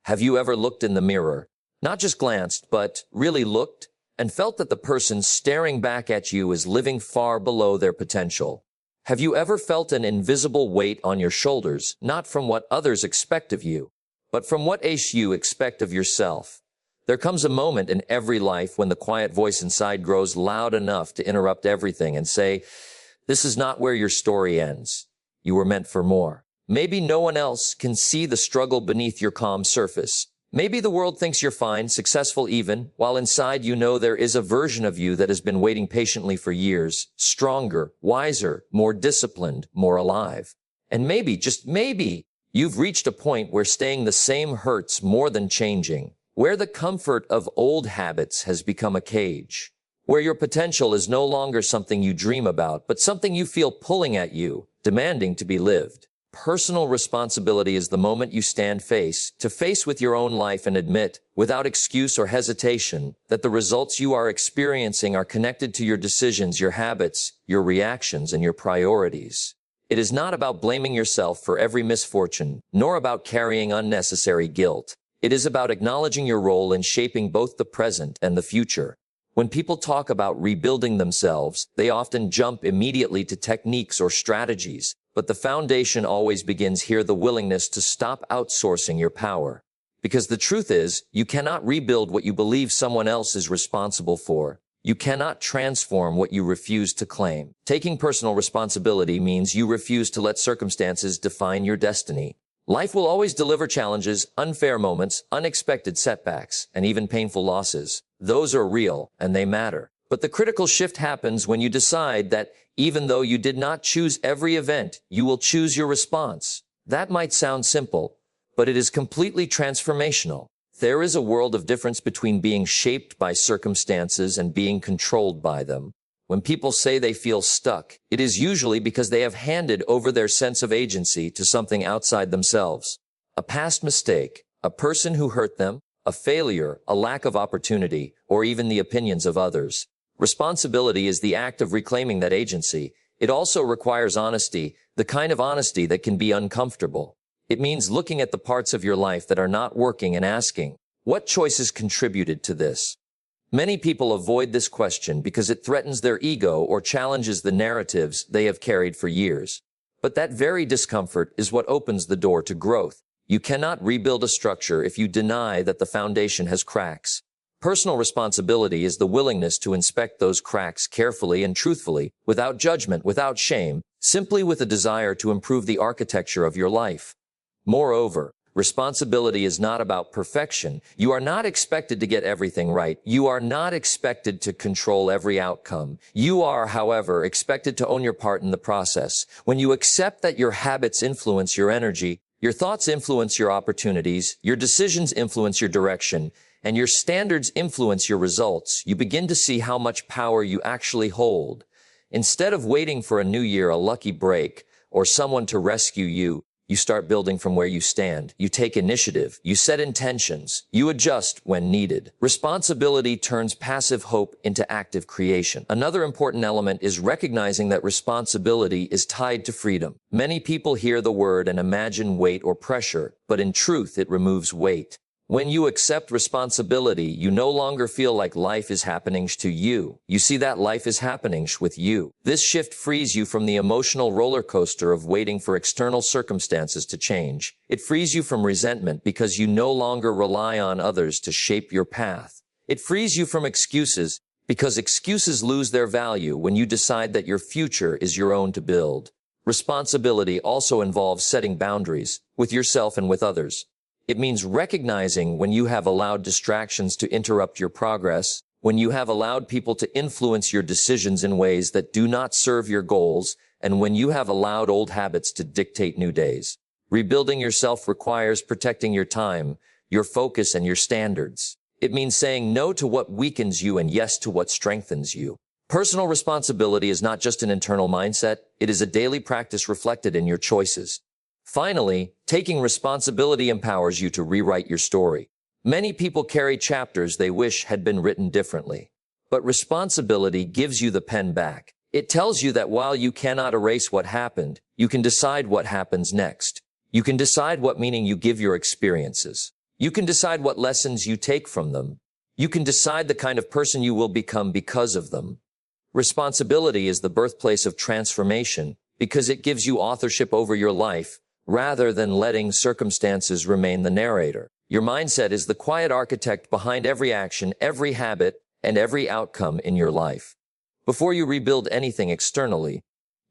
Have you ever looked in the mirror? Not just glanced, but really looked and felt that the person staring back at you is living far below their potential? Have you ever felt an invisible weight on your shoulders, not from what others expect of you, but from what you expect of yourself? There comes a moment in every life when the quiet voice inside grows loud enough to interrupt everything and say, "This is not where your story ends. You were meant for more." Maybe no one else can see the struggle beneath your calm surface. Maybe the world thinks you're fine, successful even, while inside you know there is a version of you that has been waiting patiently for years, stronger, wiser, more disciplined, more alive. And maybe, just maybe, you've reached a point where staying the same hurts more than changing, where the comfort of old habits has become a cage, where your potential is no longer something you dream about, but something you feel pulling at you, demanding to be lived. Personal responsibility is the moment you stand face to face with your own life and admit, without excuse or hesitation, that the results you are experiencing are connected to your decisions, your habits, your reactions, and your priorities. It is not about blaming yourself for every misfortune, nor about carrying unnecessary guilt. It is about acknowledging your role in shaping both the present and the future. When people talk about rebuilding themselves, they often jump immediately to techniques or strategies. But the foundation always begins here: the willingness to stop outsourcing your power. Because the truth is, you cannot rebuild what you believe someone else is responsible for. You cannot transform what you refuse to claim. Taking personal responsibility means you refuse to let circumstances define your destiny. Life will always deliver challenges, unfair moments, unexpected setbacks, and even painful losses. Those are real, and they matter. But the critical shift happens when you decide that even though you did not choose every event, you will choose your response. That might sound simple, but it is completely transformational. There is a world of difference between being shaped by circumstances and being controlled by them. When people say they feel stuck, it is usually because they have handed over their sense of agency to something outside themselves. A past mistake, a person who hurt them, a failure, a lack of opportunity, or even the opinions of others. Responsibility is the act of reclaiming that agency. It also requires honesty, the kind of honesty that can be uncomfortable. It means looking at the parts of your life that are not working and asking, what choices contributed to this? Many people avoid this question because it threatens their ego or challenges the narratives they have carried for years. But that very discomfort is what opens the door to growth. You cannot rebuild a structure if you deny that the foundation has cracks. Personal responsibility is the willingness to inspect those cracks carefully and truthfully, without judgment, without shame, simply with a desire to improve the architecture of your life. Moreover, responsibility is not about perfection. You are not expected to get everything right. You are not expected to control every outcome. You are, however, expected to own your part in the process. When you accept that your habits influence your energy, your thoughts influence your opportunities, your decisions influence your direction, and your standards influence your results, you begin to see how much power you actually hold. Instead of waiting for a new year, a lucky break, or someone to rescue you, you start building from where you stand. You take initiative. You set intentions. You adjust when needed. Responsibility turns passive hope into active creation. Another important element is recognizing that responsibility is tied to freedom. Many people hear the word and imagine weight or pressure, but in truth, it removes weight. When you accept responsibility, you no longer feel like life is happening to you. You see that life is happening with you. This shift frees you from the emotional roller coaster of waiting for external circumstances to change. It frees you from resentment because you no longer rely on others to shape your path. It frees you from excuses because excuses lose their value when you decide that your future is your own to build. Responsibility also involves setting boundaries with yourself and with others. It means recognizing when you have allowed distractions to interrupt your progress, when you have allowed people to influence your decisions in ways that do not serve your goals, and when you have allowed old habits to dictate new days. Rebuilding yourself requires protecting your time, your focus, and your standards. It means saying no to what weakens you and yes to what strengthens you. Personal responsibility is not just an internal mindset, it is a daily practice reflected in your choices. Finally, taking responsibility empowers you to rewrite your story. Many people carry chapters they wish had been written differently. But responsibility gives you the pen back. It tells you that while you cannot erase what happened, you can decide what happens next. You can decide what meaning you give your experiences. You can decide what lessons you take from them. You can decide the kind of person you will become because of them. Responsibility is the birthplace of transformation because it gives you authorship over your life rather than letting circumstances remain the narrator. Your mindset is the quiet architect behind every action, every habit, and every outcome in your life. Before you rebuild anything externally,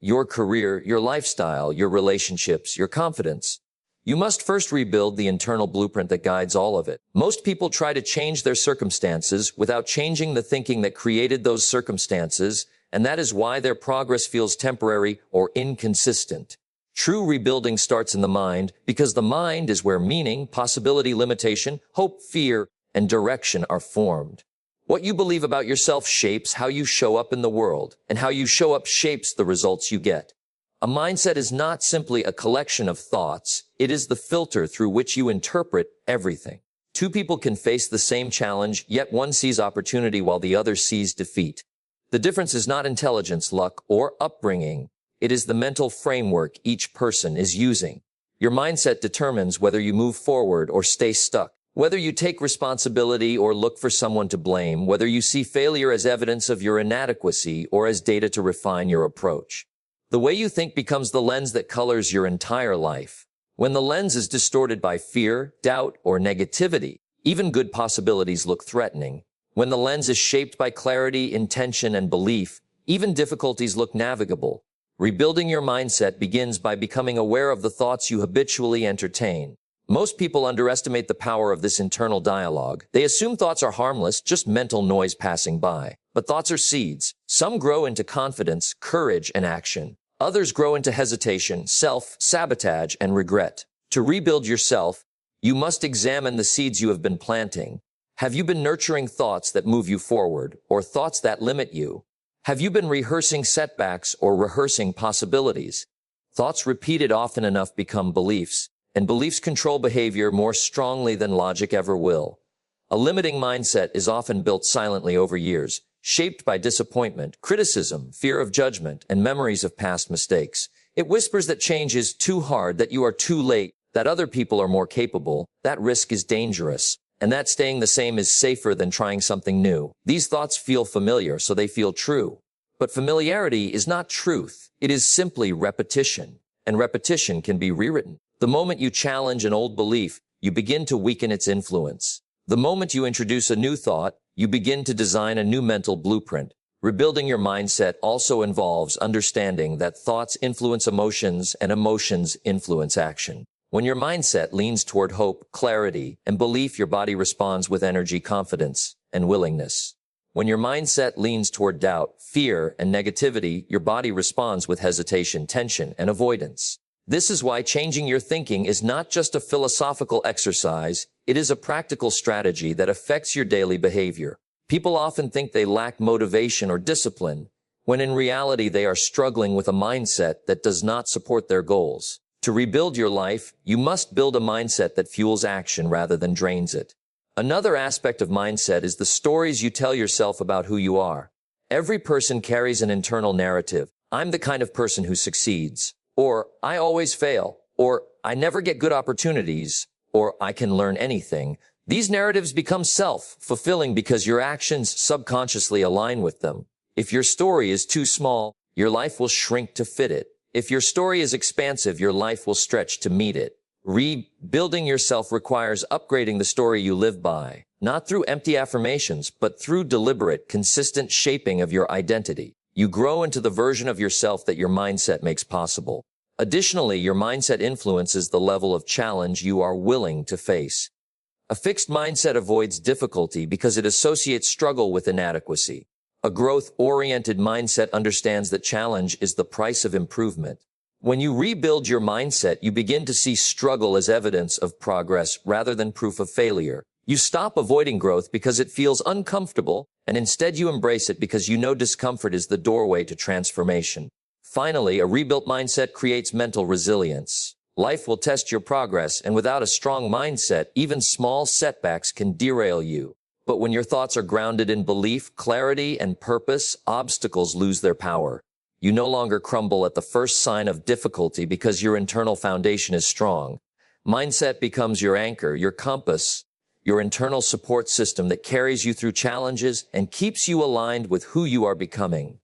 your career, your lifestyle, your relationships, your confidence, you must first rebuild the internal blueprint that guides all of it. Most people try to change their circumstances without changing the thinking that created those circumstances, and that is why their progress feels temporary or inconsistent. True rebuilding starts in the mind because the mind is where meaning, possibility, limitation, hope, fear, and direction are formed. What you believe about yourself shapes how you show up in the world, and how you show up shapes the results you get. A mindset is not simply a collection of thoughts, it is the filter through which you interpret everything. Two people can face the same challenge, yet one sees opportunity while the other sees defeat. The difference is not intelligence, luck, or upbringing. It is the mental framework each person is using. Your mindset determines whether you move forward or stay stuck, whether you take responsibility or look for someone to blame, whether you see failure as evidence of your inadequacy or as data to refine your approach. The way you think becomes the lens that colors your entire life. When the lens is distorted by fear, doubt, or negativity, even good possibilities look threatening. When the lens is shaped by clarity, intention, and belief, even difficulties look navigable. Rebuilding your mindset begins by becoming aware of the thoughts you habitually entertain. Most people underestimate the power of this internal dialogue. They assume thoughts are harmless, just mental noise passing by. But thoughts are seeds. Some grow into confidence, courage, and action. Others grow into hesitation, self-sabotage, and regret. To rebuild yourself, you must examine the seeds you have been planting. Have you been nurturing thoughts that move you forward, or thoughts that limit you? Have you been rehearsing setbacks or rehearsing possibilities? Thoughts repeated often enough become beliefs, and beliefs control behavior more strongly than logic ever will. A limiting mindset is often built silently over years, shaped by disappointment, criticism, fear of judgment, and memories of past mistakes. It whispers that change is too hard, that you are too late, that other people are more capable, that risk is dangerous, and that staying the same is safer than trying something new. These thoughts feel familiar, so they feel true. But familiarity is not truth. It is simply repetition, and repetition can be rewritten. The moment you challenge an old belief, you begin to weaken its influence. The moment you introduce a new thought, you begin to design a new mental blueprint. Rebuilding your mindset also involves understanding that thoughts influence emotions and emotions influence action. When your mindset leans toward hope, clarity, and belief, your body responds with energy, confidence, and willingness. When your mindset leans toward doubt, fear, and negativity, your body responds with hesitation, tension, and avoidance. This is why changing your thinking is not just a philosophical exercise, it is a practical strategy that affects your daily behavior. People often think they lack motivation or discipline, when in reality they are struggling with a mindset that does not support their goals. To rebuild your life, you must build a mindset that fuels action rather than drains it. Another aspect of mindset is the stories you tell yourself about who you are. Every person carries an internal narrative. I'm the kind of person who succeeds. Or, I always fail. Or, I never get good opportunities. Or, I can learn anything. These narratives become self-fulfilling because your actions subconsciously align with them. If your story is too small, your life will shrink to fit it. If your story is expansive, your life will stretch to meet it. Rebuilding yourself requires upgrading the story you live by, not through empty affirmations, but through deliberate, consistent shaping of your identity. You grow into the version of yourself that your mindset makes possible. Additionally, your mindset influences the level of challenge you are willing to face. A fixed mindset avoids difficulty because it associates struggle with inadequacy. A growth-oriented mindset understands that challenge is the price of improvement. When you rebuild your mindset, you begin to see struggle as evidence of progress rather than proof of failure. You stop avoiding growth because it feels uncomfortable, and instead you embrace it because you know discomfort is the doorway to transformation. Finally, a rebuilt mindset creates mental resilience. Life will test your progress, and without a strong mindset, even small setbacks can derail you. But when your thoughts are grounded in belief, clarity, and purpose, obstacles lose their power. You no longer crumble at the first sign of difficulty because your internal foundation is strong. Mindset becomes your anchor, your compass, your internal support system that carries you through challenges and keeps you aligned with who you are becoming.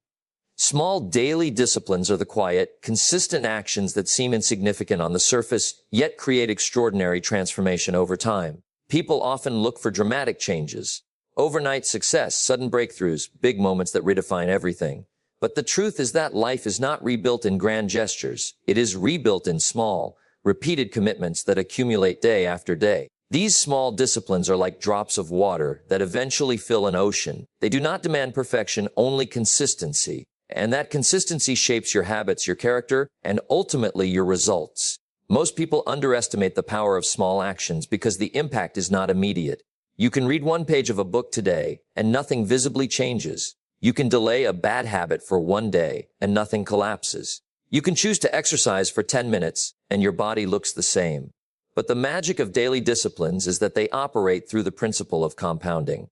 Small daily disciplines are the quiet, consistent actions that seem insignificant on the surface, yet create extraordinary transformation over time. People often look for dramatic changes, overnight success, sudden breakthroughs, big moments that redefine everything. But the truth is that life is not rebuilt in grand gestures. It is rebuilt in small, repeated commitments that accumulate day after day. These small disciplines are like drops of water that eventually fill an ocean. They do not demand perfection, only consistency. And that consistency shapes your habits, your character, and ultimately your results. Most people underestimate the power of small actions because the impact is not immediate. You can read one page of a book today and nothing visibly changes. You can delay a bad habit for one day and nothing collapses. You can choose to exercise for 10 minutes and your body looks the same. But the magic of daily disciplines is that they operate through the principle of compounding.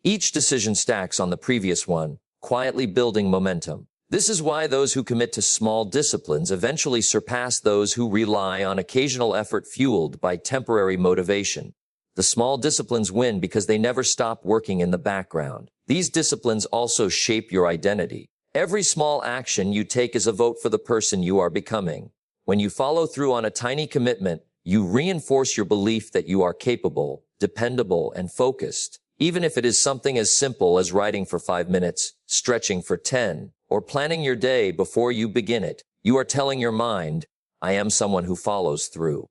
Each decision stacks on the previous one, quietly building momentum. This is why those who commit to small disciplines eventually surpass those who rely on occasional effort fueled by temporary motivation. The small disciplines win because they never stop working in the background. These disciplines also shape your identity. Every small action you take is a vote for the person you are becoming. When you follow through on a tiny commitment, you reinforce your belief that you are capable, dependable, and focused. Even if it is something as simple as writing for 5 minutes, stretching for 10, or planning your day before you begin it, you are telling your mind, I am someone who follows through.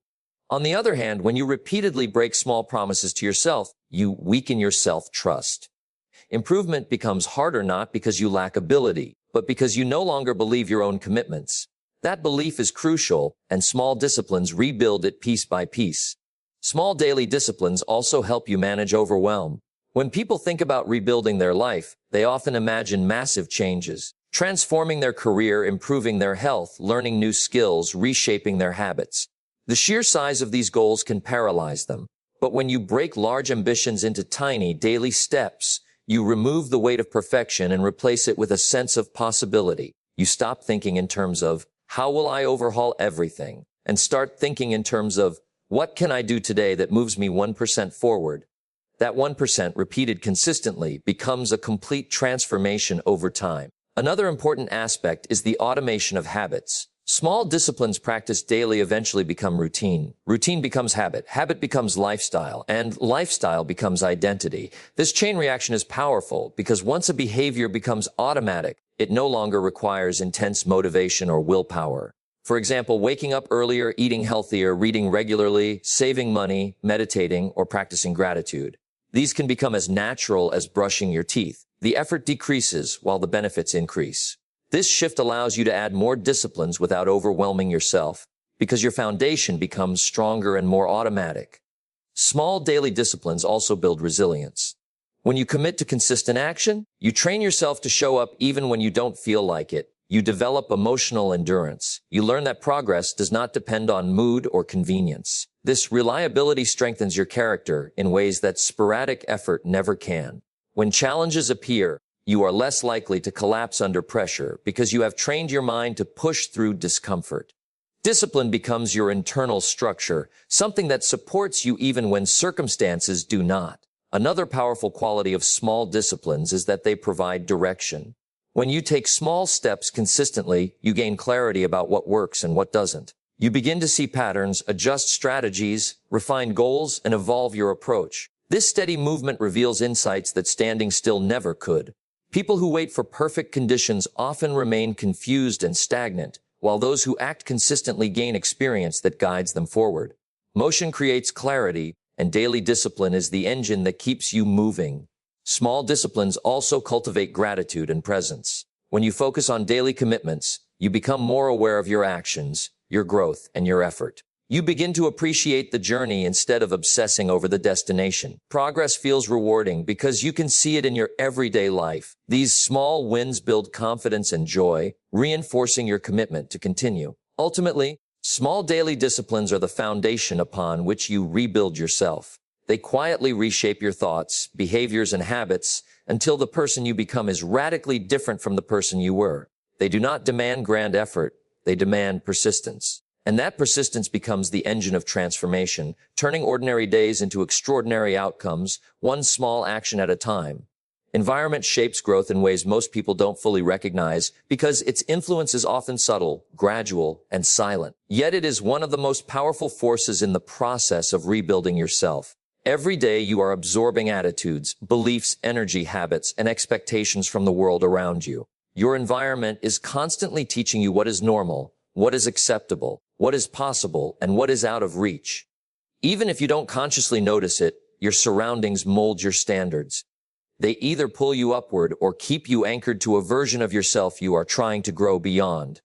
On the other hand, when you repeatedly break small promises to yourself, you weaken your self-trust. Improvement becomes harder not because you lack ability, but because you no longer believe your own commitments. That belief is crucial, and small disciplines rebuild it piece by piece. Small daily disciplines also help you manage overwhelm. When people think about rebuilding their life, they often imagine massive changes, transforming their career, improving their health, learning new skills, reshaping their habits. The sheer size of these goals can paralyze them. But when you break large ambitions into tiny, daily steps, you remove the weight of perfection and replace it with a sense of possibility. You stop thinking in terms of, how will I overhaul everything? And start thinking in terms of, what can I do today that moves me 1% forward? That 1% repeated consistently becomes a complete transformation over time. Another important aspect is the automation of habits. Small disciplines practiced daily eventually become routine. Routine becomes habit. Habit becomes lifestyle. And lifestyle becomes identity. This chain reaction is powerful because once a behavior becomes automatic, it no longer requires intense motivation or willpower. For example, waking up earlier, eating healthier, reading regularly, saving money, meditating, or practicing gratitude. These can become as natural as brushing your teeth. The effort decreases while the benefits increase. This shift allows you to add more disciplines without overwhelming yourself because your foundation becomes stronger and more automatic. Small daily disciplines also build resilience. When you commit to consistent action, you train yourself to show up even when you don't feel like it. You develop emotional endurance. You learn that progress does not depend on mood or convenience. This reliability strengthens your character in ways that sporadic effort never can. When challenges appear, you are less likely to collapse under pressure because you have trained your mind to push through discomfort. Discipline becomes your internal structure, something that supports you even when circumstances do not. Another powerful quality of small disciplines is that they provide direction. When you take small steps consistently, you gain clarity about what works and what doesn't. You begin to see patterns, adjust strategies, refine goals, and evolve your approach. This steady movement reveals insights that standing still never could. People who wait for perfect conditions often remain confused and stagnant, while those who act consistently gain experience that guides them forward. Motion creates clarity, and daily discipline is the engine that keeps you moving. Small disciplines also cultivate gratitude and presence. When you focus on daily commitments, you become more aware of your actions, your growth, and your effort. You begin to appreciate the journey instead of obsessing over the destination. Progress feels rewarding because you can see it in your everyday life. These small wins build confidence and joy, reinforcing your commitment to continue. Ultimately, small daily disciplines are the foundation upon which you rebuild yourself. They quietly reshape your thoughts, behaviors, and habits until the person you become is radically different from the person you were. They do not demand grand effort. They demand persistence. And that persistence becomes the engine of transformation, turning ordinary days into extraordinary outcomes, one small action at a time. Environment shapes growth in ways most people don't fully recognize because its influence is often subtle, gradual, and silent. Yet it is one of the most powerful forces in the process of rebuilding yourself. Every day you are absorbing attitudes, beliefs, energy, habits, and expectations from the world around you. Your environment is constantly teaching you what is normal, what is acceptable, what is possible, and what is out of reach. Even if you don't consciously notice it, your surroundings mold your standards. They either pull you upward or keep you anchored to a version of yourself you are trying to grow beyond.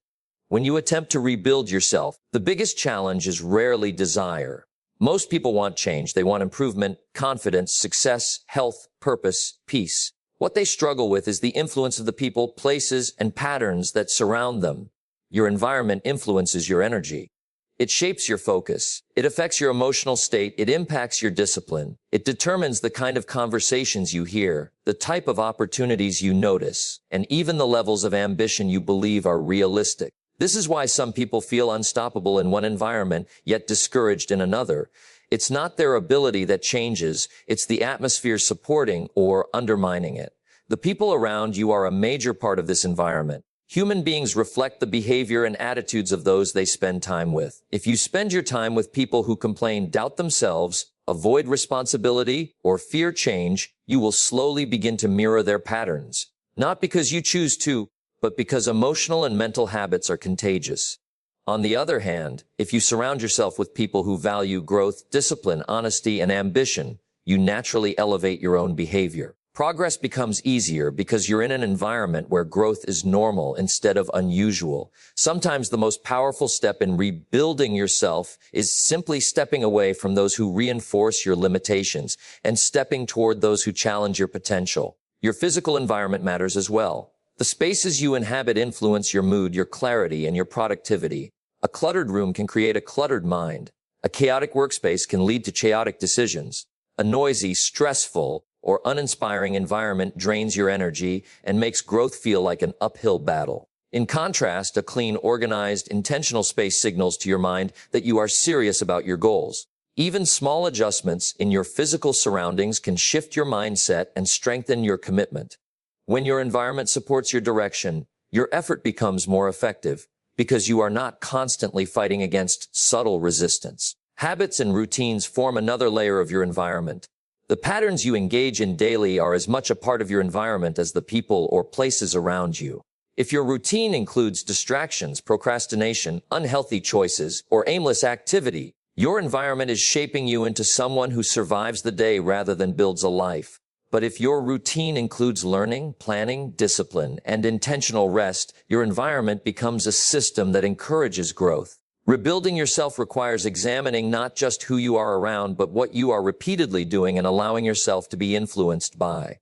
When you attempt to rebuild yourself, the biggest challenge is rarely desire. Most people want change. They want improvement, confidence, success, health, purpose, peace. What they struggle with is the influence of the people, places, and patterns that surround them. Your environment influences your energy. It shapes your focus. It affects your emotional state. It impacts your discipline. It determines the kind of conversations you hear, the type of opportunities you notice, and even the levels of ambition you believe are realistic. This is why some people feel unstoppable in one environment, yet discouraged in another. It's not their ability that changes. It's the atmosphere supporting or undermining it. The people around you are a major part of this environment. Human beings reflect the behavior and attitudes of those they spend time with. If you spend your time with people who complain, doubt themselves, avoid responsibility, or fear change, you will slowly begin to mirror their patterns. Not because you choose to, but because emotional and mental habits are contagious. On the other hand, if you surround yourself with people who value growth, discipline, honesty, and ambition, you naturally elevate your own behavior. Progress becomes easier because you're in an environment where growth is normal instead of unusual. Sometimes the most powerful step in rebuilding yourself is simply stepping away from those who reinforce your limitations and stepping toward those who challenge your potential. Your physical environment matters as well. The spaces you inhabit influence your mood, your clarity, and your productivity. A cluttered room can create a cluttered mind. A chaotic workspace can lead to chaotic decisions. A noisy, stressful, or uninspiring environment drains your energy and makes growth feel like an uphill battle. In contrast, a clean, organized, intentional space signals to your mind that you are serious about your goals. Even small adjustments in your physical surroundings can shift your mindset and strengthen your commitment. When your environment supports your direction, your effort becomes more effective because you are not constantly fighting against subtle resistance. Habits and routines form another layer of your environment. The patterns you engage in daily are as much a part of your environment as the people or places around you. If your routine includes distractions, procrastination, unhealthy choices, or aimless activity, your environment is shaping you into someone who survives the day rather than builds a life. But if your routine includes learning, planning, discipline, and intentional rest, your environment becomes a system that encourages growth. Rebuilding yourself requires examining not just who you are around, but what you are repeatedly doing and allowing yourself to be influenced by.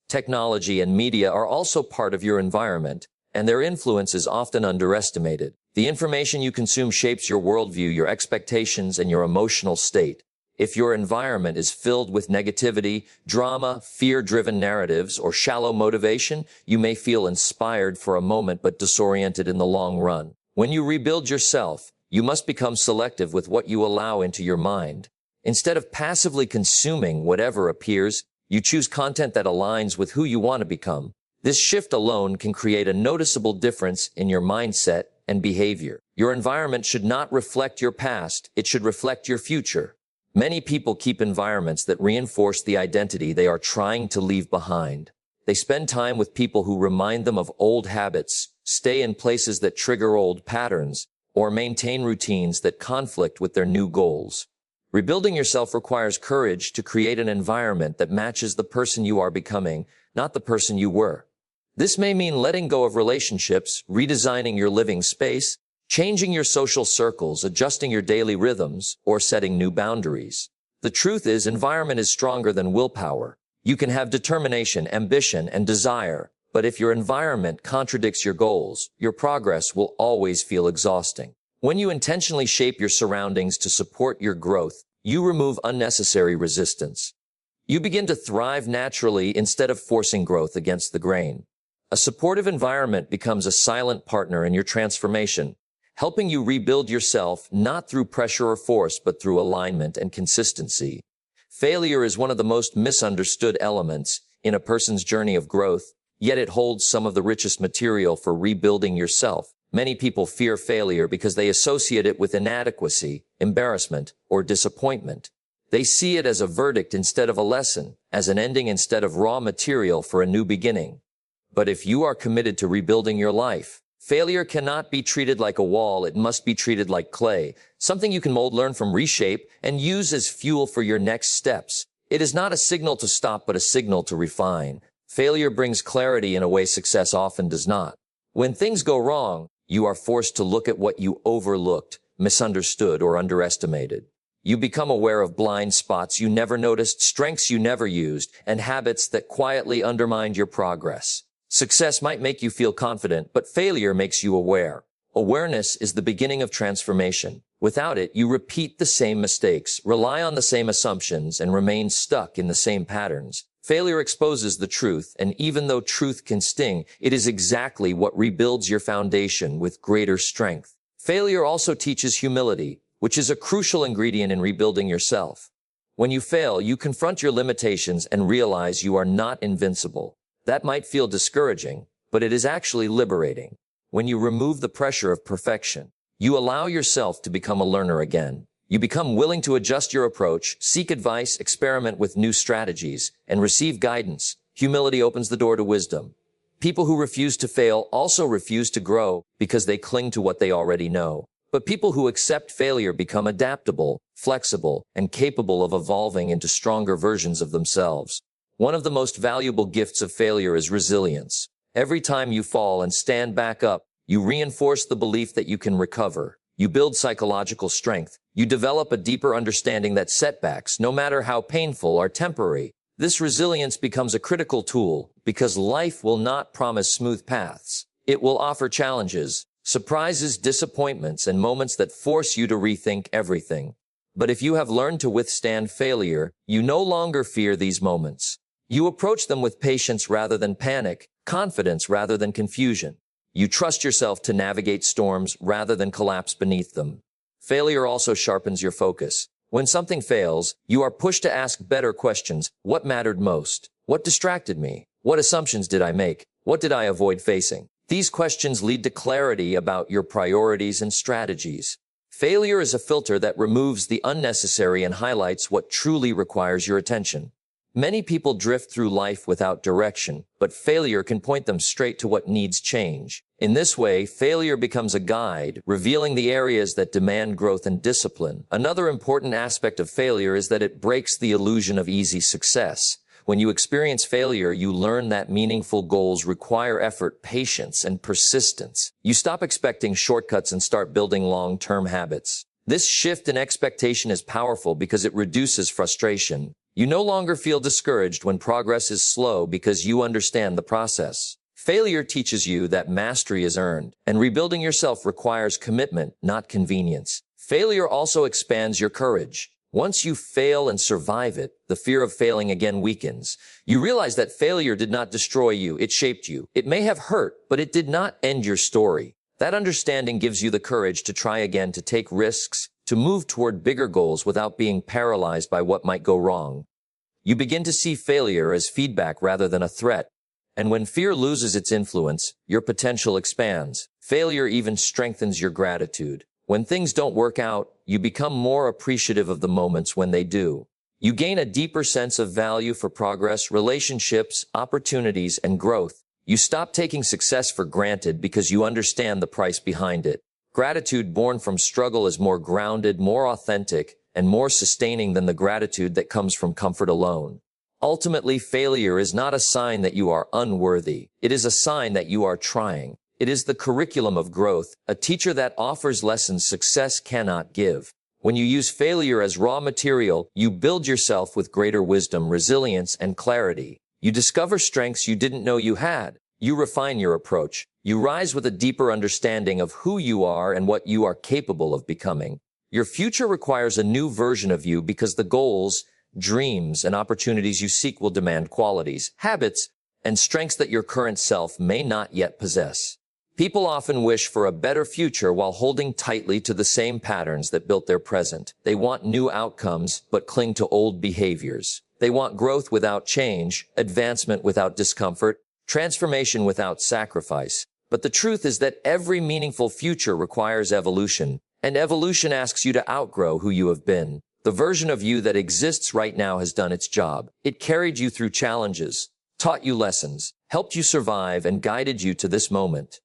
Technology and media are also part of your environment, and their influence is often underestimated. The information you consume shapes your worldview, your expectations, and your emotional state. If your environment is filled with negativity, drama, fear-driven narratives, or shallow motivation, you may feel inspired for a moment but disoriented in the long run. When you rebuild yourself, you must become selective with what you allow into your mind. Instead of passively consuming whatever appears, you choose content that aligns with who you want to become. This shift alone can create a noticeable difference in your mindset and behavior. Your environment should not reflect your past, it should reflect your future. Many people keep environments that reinforce the identity they are trying to leave behind. They spend time with people who remind them of old habits, stay in places that trigger old patterns, or maintain routines that conflict with their new goals. Rebuilding yourself requires courage to create an environment that matches the person you are becoming, not the person you were. This may mean letting go of relationships, redesigning your living space, changing your social circles, adjusting your daily rhythms, or setting new boundaries. The truth is, environment is stronger than willpower. You can have determination, ambition, and desire, but if your environment contradicts your goals, your progress will always feel exhausting. When you intentionally shape your surroundings to support your growth, you remove unnecessary resistance. You begin to thrive naturally instead of forcing growth against the grain. A supportive environment becomes a silent partner in your transformation, helping you rebuild yourself not through pressure or force, but through alignment and consistency. Failure is one of the most misunderstood elements in a person's journey of growth, yet it holds some of the richest material for rebuilding yourself. Many people fear failure because they associate it with inadequacy, embarrassment, or disappointment. They see it as a verdict instead of a lesson, as an ending instead of raw material for a new beginning. But if you are committed to rebuilding your life, failure cannot be treated like a wall, it must be treated like clay, something you can mold, learn from, reshape, and use as fuel for your next steps. It is not a signal to stop, but a signal to refine. Failure brings clarity in a way success often does not. When things go wrong, you are forced to look at what you overlooked, misunderstood, or underestimated. You become aware of blind spots you never noticed, strengths you never used, and habits that quietly undermined your progress. Success might make you feel confident, but failure makes you aware. Awareness is the beginning of transformation. Without it, you repeat the same mistakes, rely on the same assumptions, and remain stuck in the same patterns. Failure exposes the truth, and even though truth can sting, it is exactly what rebuilds your foundation with greater strength. Failure also teaches humility, which is a crucial ingredient in rebuilding yourself. When you fail, you confront your limitations and realize you are not invincible. That might feel discouraging, but it is actually liberating. When you remove the pressure of perfection, you allow yourself to become a learner again. You become willing to adjust your approach, seek advice, experiment with new strategies, and receive guidance. Humility opens the door to wisdom. People who refuse to fail also refuse to grow because they cling to what they already know. But people who accept failure become adaptable, flexible, and capable of evolving into stronger versions of themselves. One of the most valuable gifts of failure is resilience. Every time you fall and stand back up, you reinforce the belief that you can recover. You build psychological strength. You develop a deeper understanding that setbacks, no matter how painful, are temporary. This resilience becomes a critical tool because life will not promise smooth paths. It will offer challenges, surprises, disappointments, and moments that force you to rethink everything. But if you have learned to withstand failure, you no longer fear these moments. You approach them with patience rather than panic, confidence rather than confusion. You trust yourself to navigate storms rather than collapse beneath them. Failure also sharpens your focus. When something fails, you are pushed to ask better questions. What mattered most? What distracted me? What assumptions did I make? What did I avoid facing? These questions lead to clarity about your priorities and strategies. Failure is a filter that removes the unnecessary and highlights what truly requires your attention. Many people drift through life without direction, but failure can point them straight to what needs change. In this way, failure becomes a guide, revealing the areas that demand growth and discipline. Another important aspect of failure is that it breaks the illusion of easy success. When you experience failure, you learn that meaningful goals require effort, patience, and persistence. You stop expecting shortcuts and start building long-term habits. This shift in expectation is powerful because it reduces frustration. You no longer feel discouraged when progress is slow because you understand the process. Failure teaches you that mastery is earned, and rebuilding yourself requires commitment, not convenience. Failure also expands your courage. Once you fail and survive it, the fear of failing again weakens. You realize that failure did not destroy you, it shaped you. It may have hurt, but it did not end your story. That understanding gives you the courage to try again, to take risks, to move toward bigger goals without being paralyzed by what might go wrong. You begin to see failure as feedback rather than a threat. And when fear loses its influence, your potential expands. Failure even strengthens your gratitude. When things don't work out, you become more appreciative of the moments when they do. You gain a deeper sense of value for progress, relationships, opportunities, and growth. You stop taking success for granted because you understand the price behind it. Gratitude born from struggle is more grounded, more authentic, and more sustaining than the gratitude that comes from comfort alone. Ultimately, failure is not a sign that you are unworthy. It is a sign that you are trying. It is the curriculum of growth, a teacher that offers lessons success cannot give. When you use failure as raw material, you build yourself with greater wisdom, resilience, and clarity. You discover strengths you didn't know you had. You refine your approach. You rise with a deeper understanding of who you are and what you are capable of becoming. Your future requires a new version of you because the goals, dreams, and opportunities you seek will demand qualities, habits, and strengths that your current self may not yet possess. People often wish for a better future while holding tightly to the same patterns that built their present. They want new outcomes, but cling to old behaviors. They want growth without change, advancement without discomfort, transformation without sacrifice. But the truth is that every meaningful future requires evolution, and evolution asks you to outgrow who you have been. The version of you that exists right now has done its job. It carried you through challenges, taught you lessons, helped you survive, and guided you to this moment.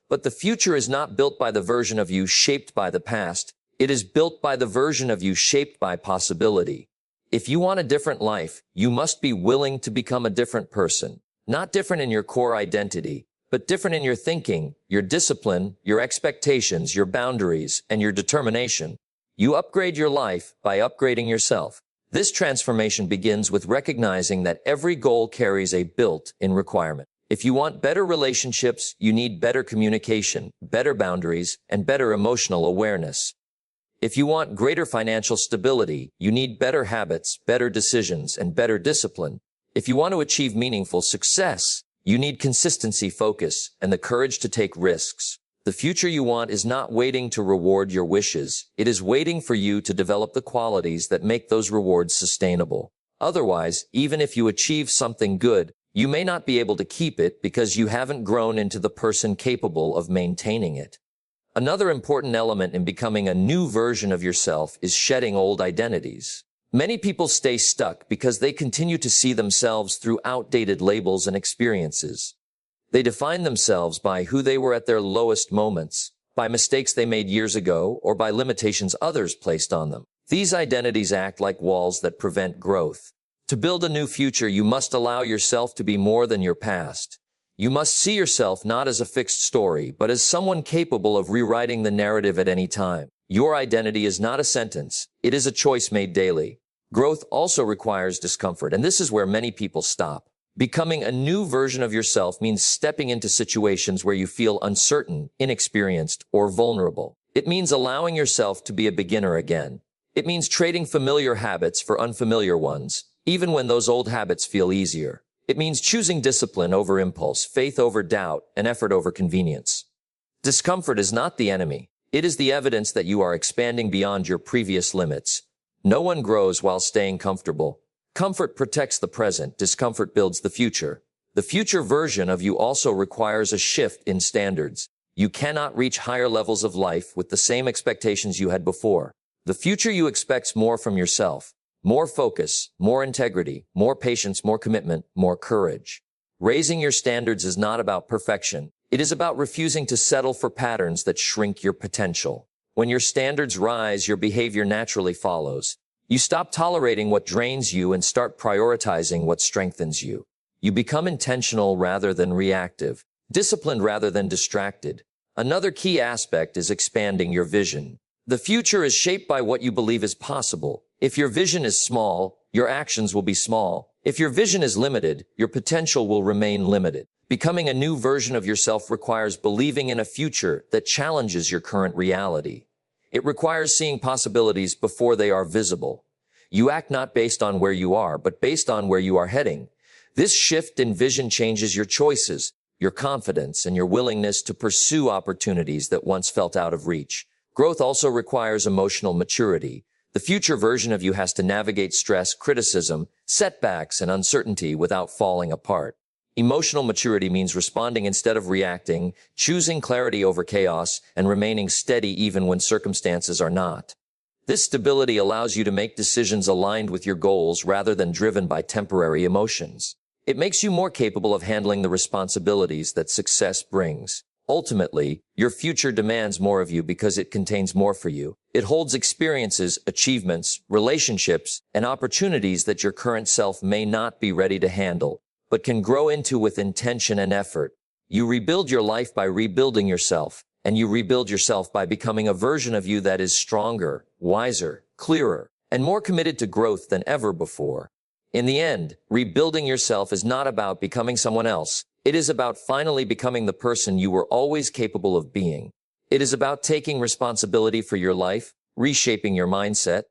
But the future is not built by the version of you shaped by the past. It is built by the version of you shaped by possibility. If you want a different life, you must be willing to become a different person. Not different in your core identity, but different in your thinking, your discipline, your expectations, your boundaries, and your determination. You upgrade your life by upgrading yourself. This transformation begins with recognizing that every goal carries a built-in requirement. If you want better relationships, you need better communication, better boundaries, and better emotional awareness. If you want greater financial stability, you need better habits, better decisions, and better discipline. If you want to achieve meaningful success, you need consistency, focus, and the courage to take risks. The future you want is not waiting to reward your wishes. It is waiting for you to develop the qualities that make those rewards sustainable. Otherwise, even if you achieve something good, you may not be able to keep it because you haven't grown into the person capable of maintaining it. Another important element in becoming a new version of yourself is shedding old identities. Many people stay stuck because they continue to see themselves through outdated labels and experiences. They define themselves by who they were at their lowest moments, by mistakes they made years ago, or by limitations others placed on them. These identities act like walls that prevent growth. To build a new future, you must allow yourself to be more than your past. You must see yourself not as a fixed story, but as someone capable of rewriting the narrative at any time. Your identity is not a sentence. It is a choice made daily. Growth also requires discomfort, and this is where many people stop. Becoming a new version of yourself means stepping into situations where you feel uncertain, inexperienced, or vulnerable. It means allowing yourself to be a beginner again. It means trading familiar habits for unfamiliar ones, even when those old habits feel easier. It means choosing discipline over impulse, faith over doubt, and effort over convenience. Discomfort is not the enemy. It is the evidence that you are expanding beyond your previous limits. No one grows while staying comfortable. Comfort protects the present. Discomfort builds the future. The future version of you also requires a shift in standards. You cannot reach higher levels of life with the same expectations you had before. The future you expects more from yourself. More focus, more integrity, more patience, more commitment, more courage. Raising your standards is not about perfection. It is about refusing to settle for patterns that shrink your potential. When your standards rise, your behavior naturally follows. You stop tolerating what drains you and start prioritizing what strengthens you. You become intentional rather than reactive, disciplined rather than distracted. Another key aspect is expanding your vision. The future is shaped by what you believe is possible. If your vision is small, your actions will be small. If your vision is limited, your potential will remain limited. Becoming a new version of yourself requires believing in a future that challenges your current reality. It requires seeing possibilities before they are visible. You act not based on where you are, but based on where you are heading. This shift in vision changes your choices, your confidence, and your willingness to pursue opportunities that once felt out of reach. Growth also requires emotional maturity. The future version of you has to navigate stress, criticism, setbacks, and uncertainty without falling apart. Emotional maturity means responding instead of reacting, choosing clarity over chaos, and remaining steady even when circumstances are not. This stability allows you to make decisions aligned with your goals rather than driven by temporary emotions. It makes you more capable of handling the responsibilities that success brings. Ultimately, your future demands more of you because it contains more for you. It holds experiences, achievements, relationships, and opportunities that your current self may not be ready to handle, but can grow into with intention and effort. You rebuild your life by rebuilding yourself, and you rebuild yourself by becoming a version of you that is stronger, wiser, clearer, and more committed to growth than ever before. In the end, rebuilding yourself is not about becoming someone else. It is about finally becoming the person you were always capable of being. It is about taking responsibility for your life, reshaping your mindset,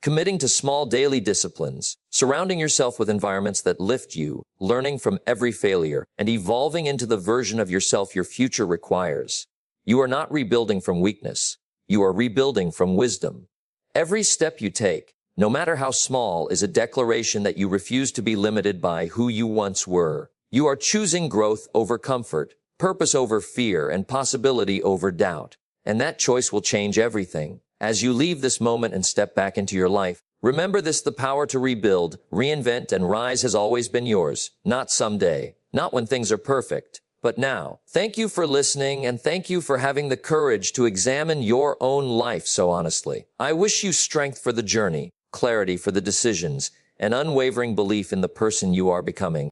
Committing to small daily disciplines, surrounding yourself with environments that lift you, learning from every failure, and evolving into the version of yourself your future requires. You are not rebuilding from weakness. You are rebuilding from wisdom. Every step you take, no matter how small, is a declaration that you refuse to be limited by who you once were. You are choosing growth over comfort, purpose over fear, and possibility over doubt. And that choice will change everything. As you leave this moment and step back into your life, remember this: the power to rebuild, reinvent, and rise has always been yours. Not someday, not when things are perfect, but now. Thank you for listening, and thank you for having the courage to examine your own life so honestly. I wish you strength for the journey, clarity for the decisions, and unwavering belief in the person you are becoming.